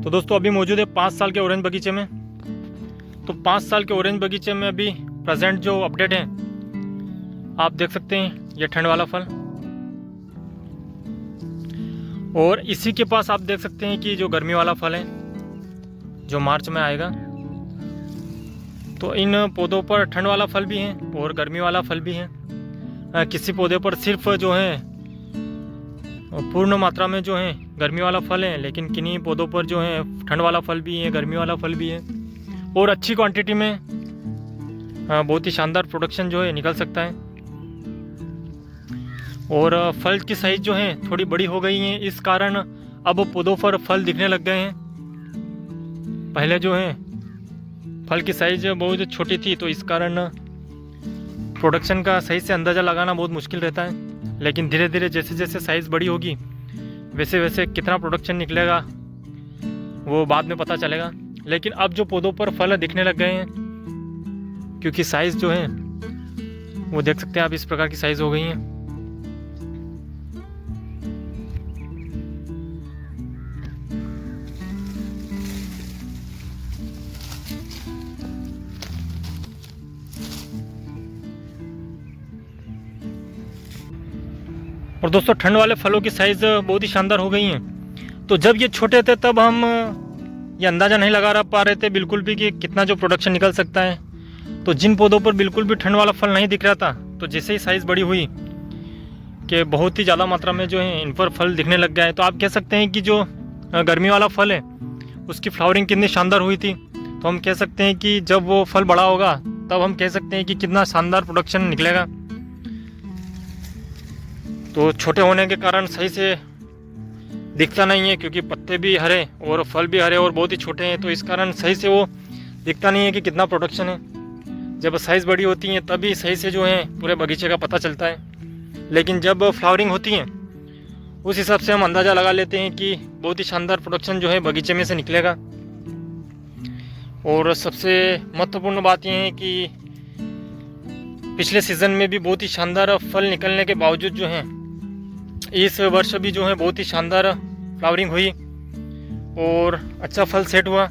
तो दोस्तों अभी मौजूद है 5 साल के ऑरेंज बगीचे में। तो 5 साल के ऑरेंज बगीचे में अभी प्रेजेंट जो अपडेट है आप देख सकते हैं, ये ठंड वाला फल, और इसी के पास आप देख सकते हैं कि जो गर्मी वाला फल है जो मार्च में आएगा। तो इन पौधों पर ठंड वाला फल भी है और गर्मी वाला फल भी है। किसी पौधे पर सिर्फ जो है पूर्ण मात्रा में जो है गर्मी वाला फल है, लेकिन किन्हीं पौधों पर जो है ठंड वाला फल भी है, गर्मी वाला फल भी है, और अच्छी क्वांटिटी में बहुत ही शानदार प्रोडक्शन जो है निकल सकता है। और फल की साइज जो है थोड़ी बड़ी हो गई है, इस कारण अब पौधों पर फल दिखने लग गए हैं। पहले जो है फल की साइज बहुत छोटी थी, तो इस कारण प्रोडक्शन का सही से अंदाज़ा लगाना बहुत मुश्किल रहता है। लेकिन धीरे धीरे जैसे जैसे साइज़ बड़ी होगी वैसे वैसे कितना प्रोडक्शन निकलेगा वो बाद में पता चलेगा। लेकिन अब जो पौधों पर फल दिखने लग गए हैं, क्योंकि साइज़ जो है वो देख सकते हैं आप, इस प्रकार की साइज़ हो गई है। और दोस्तों ठंड वाले फलों की साइज़ बहुत ही शानदार हो गई हैं। तो जब ये छोटे थे तब हम ये अंदाज़ा नहीं लगा पा रहे थे बिल्कुल भी कि कितना जो प्रोडक्शन निकल सकता है। तो जिन पौधों पर बिल्कुल भी ठंड वाला फल नहीं दिख रहा था, तो जैसे ही साइज़ बड़ी हुई कि बहुत ही ज़्यादा मात्रा में जो है इन पर फल दिखने लग गया है। तो आप कह सकते हैं कि जो गर्मी वाला फल है उसकी फ्लावरिंग कितनी शानदार हुई थी। तो हम कह सकते हैं कि जब वो फल बड़ा होगा तब हम कह सकते हैं कि कितना शानदार प्रोडक्शन निकलेगा। तो छोटे होने के कारण सही से दिखता नहीं है, क्योंकि पत्ते भी हरे और फल भी हरे और बहुत ही छोटे हैं, तो इस कारण सही से वो दिखता नहीं है कि कितना प्रोडक्शन है। जब साइज़ बड़ी होती है तभी सही से जो है पूरे बगीचे का पता चलता है। लेकिन जब फ्लावरिंग होती है उस हिसाब से हम अंदाज़ा लगा लेते हैं कि बहुत ही शानदार प्रोडक्शन जो है बगीचे में से निकलेगा। और सबसे महत्वपूर्ण बात यह है कि पिछले सीज़न में भी बहुत ही शानदार फल निकलने के बावजूद जो है इस वर्ष भी जो है बहुत ही शानदार फ्लावरिंग हुई और अच्छा फल सेट हुआ।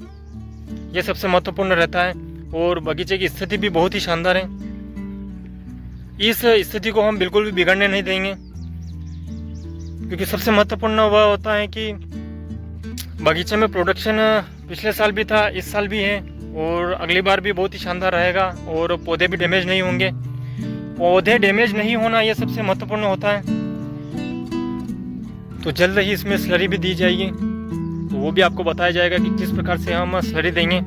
यह सबसे महत्वपूर्ण रहता है। और बगीचे की स्थिति भी बहुत ही शानदार है। इस स्थिति को हम बिल्कुल भी बिगड़ने नहीं देंगे, क्योंकि सबसे महत्वपूर्ण वह होता है कि बगीचे में प्रोडक्शन पिछले साल भी था, इस साल भी है और अगली बार भी बहुत ही शानदार रहेगा। और पौधे भी डैमेज नहीं होंगे। पौधे डैमेज नहीं होना यह सबसे महत्वपूर्ण होता है। तो जल्द ही इसमें स्लरी भी दी जाएगी, तो वो भी आपको बताया जाएगा कि किस प्रकार से हम स्लरी देंगे।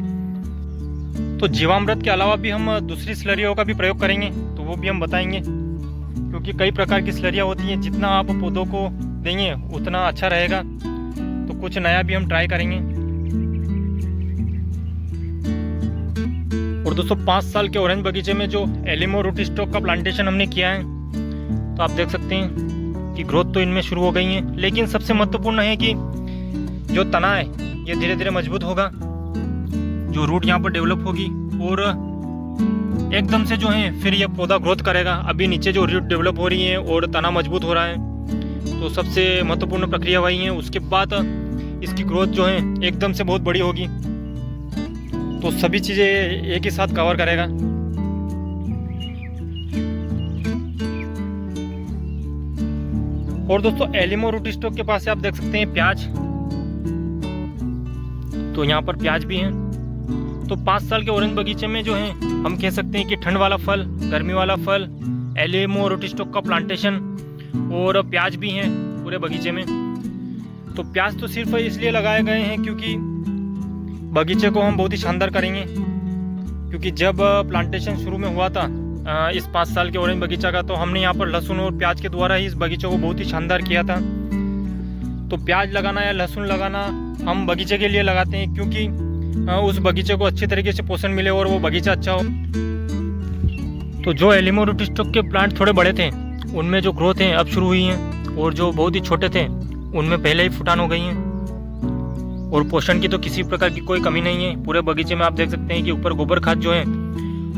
तो जीवामृत के अलावा भी हम दूसरी स्लरियों का भी प्रयोग करेंगे, तो वो भी हम बताएंगे, क्योंकि कई प्रकार की स्लरियाँ होती हैं। जितना आप पौधों को देंगे उतना अच्छा रहेगा। तो कुछ नया भी हम ट्राई करेंगे। और दोस्तों 5 साल के ऑरेंज बगीचे में जो एलिमो रूट स्टॉक का प्लांटेशन हमने किया है, तो आप देख सकते हैं कि ग्रोथ तो इनमें शुरू हो गई है। लेकिन सबसे महत्वपूर्ण है कि जो तना है ये धीरे धीरे मजबूत होगा, जो रूट यहाँ पर डेवलप होगी और एकदम से जो है फिर ये पौधा ग्रोथ करेगा। अभी नीचे जो रूट डेवलप हो रही है और तना मजबूत हो रहा है, तो सबसे महत्वपूर्ण प्रक्रिया वही है। उसके बाद इसकी ग्रोथ जो है एकदम से बहुत बड़ी होगी, तो सभी चीज़ें एक ही साथ कवर करेगा। और दोस्तों एलिमो रूट स्टॉक के पास से आप देख सकते हैं प्याज, तो यहाँ पर प्याज भी है। तो 5 साल के ऑरेंज बगीचे में जो है हम कह सकते हैं कि ठंड वाला फल, गर्मी वाला फल, एलिमो रूट स्टॉक का प्लांटेशन और प्याज भी हैं पूरे बगीचे में। तो प्याज तो सिर्फ इसलिए लगाए गए हैं क्योंकि बगीचे को हम बहुत ही शानदार करेंगे। क्योंकि जब प्लांटेशन शुरू में हुआ था इस 5 साल के ऑरेंज बगीचा का, तो हमने यहाँ पर लहसुन और प्याज के द्वारा ही इस बगीचे को बहुत ही शानदार किया था। तो प्याज लगाना या लहसुन लगाना हम बगीचे के लिए लगाते हैं, क्योंकि उस बगीचे को अच्छी तरीके से पोषण मिले और वो बगीचा अच्छा हो। तो जो एलिमो रूट स्टॉक के प्लांट थोड़े बड़े थे उनमें जो ग्रोथ है अब शुरू हुई है, और जो बहुत ही छोटे थे उनमें पहले ही फुटान हो गई हैं। और पोषण की तो किसी प्रकार की कोई कमी नहीं है पूरे बगीचे में। आप देख सकते हैं कि ऊपर गोबर खाद जो है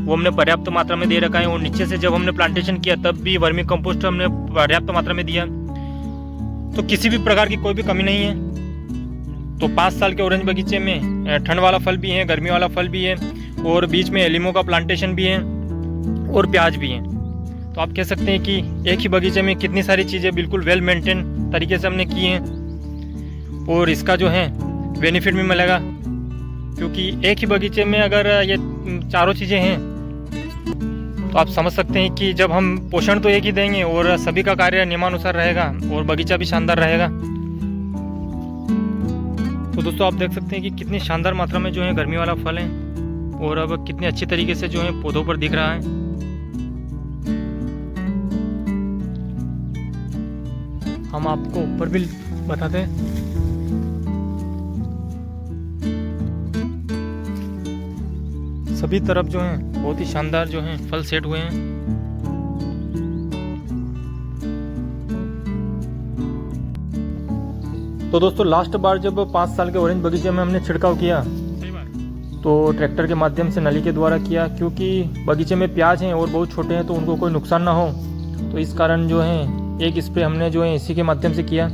वो हमने पर्याप्त मात्रा में दे रखा है, और नीचे से जब हमने प्लांटेशन किया तब भी वर्मी कंपोस्ट हमने पर्याप्त मात्रा में दिया। तो किसी भी प्रकार की कोई भी कमी नहीं है। तो 5 साल के ऑरेंज बगीचे में ठंड वाला फल भी है, गर्मी वाला फल भी है, और बीच में एलिमो का प्लांटेशन भी है और प्याज भी है। तो आप कह सकते हैं कि एक ही बगीचे में कितनी सारी चीज़ें बिल्कुल वेल मेंटेन तरीके से हमने की हैं, और इसका जो है बेनिफिट भी मिलेगा, क्योंकि एक ही बगीचे में अगर ये चारों चीज़ें हैं तो आप समझ सकते हैं कि जब हम पोषण तो एक ही देंगे और सभी का कार्य नियमानुसार रहेगा और बगीचा भी शानदार रहेगा। तो दोस्तों आप देख सकते हैं कि कितनी शानदार मात्रा में जो है गर्मी वाला फल है, और अब कितने अच्छी तरीके से जो है पौधों पर दिख रहा है। हम आपको ऊपर भी बताते हैं। सभी तरफ जो है बहुत ही शानदार जो है फल सेट हुए हैं। तो दोस्तों लास्ट बार जब 5 साल के ऑरेंज बगीचे में हमने छिड़काव किया तो ट्रैक्टर के माध्यम से नली के द्वारा किया, क्योंकि बगीचे में प्याज हैं और बहुत छोटे हैं तो उनको कोई नुकसान ना हो, तो इस कारण जो है एक स्प्रे हमने जो है इसी के माध्यम से किया।